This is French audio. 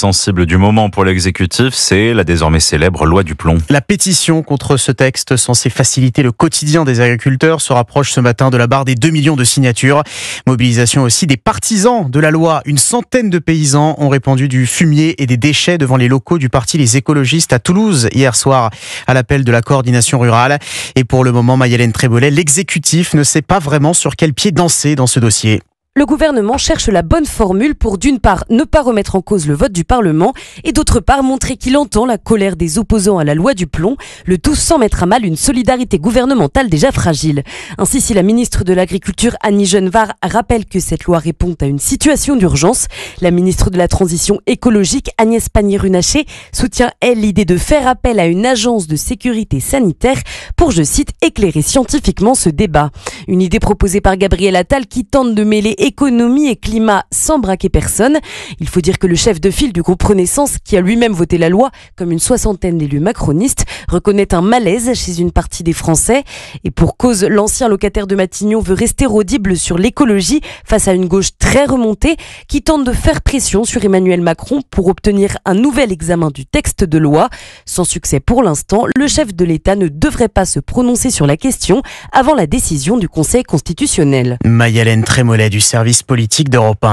sensible du moment pour l'exécutif, c'est la désormais célèbre loi du plomb. La pétition contre ce texte censé faciliter le quotidien des agriculteurs se rapproche ce matin de la barre des 2 millions de signatures. Mobilisation aussi des partisans de la loi. Une centaine de paysans ont répandu du fumier et des déchets devant les locaux du parti Les Écologistes à Toulouse hier soir à l'appel de la coordination rurale. Et pour le moment, Maï-Hélène Trémolet, l'exécutif ne sait pas vraiment sur quel pied danser dans ce dossier. Le gouvernement cherche la bonne formule pour d'une part ne pas remettre en cause le vote du Parlement et d'autre part montrer qu'il entend la colère des opposants à la loi du plomb, le tout sans mettre à mal une solidarité gouvernementale déjà fragile. Ainsi, si la ministre de l'Agriculture Annie Genevard rappelle que cette loi répond à une situation d'urgence, la ministre de la Transition écologique Agnès Pannier-Runacher soutient elle l'idée de faire appel à une agence de sécurité sanitaire pour, je cite, éclairer scientifiquement ce débat. Une idée proposée par Gabriel Attal qui tente de mêler économie et climat sans braquer personne. Il faut dire que le chef de file du groupe Renaissance, qui a lui-même voté la loi, comme une soixantaine d'élus macronistes, reconnaît un malaise chez une partie des Français. Et pour cause, l'ancien locataire de Matignon veut rester audible sur l'écologie face à une gauche très remontée qui tente de faire pression sur Emmanuel Macron pour obtenir un nouvel examen du texte de loi. Sans succès pour l'instant, le chef de l'État ne devrait pas se prononcer sur la question avant la décision du Conseil constitutionnel. Maï-Hélène Trémolet du service politique d'Europe 1.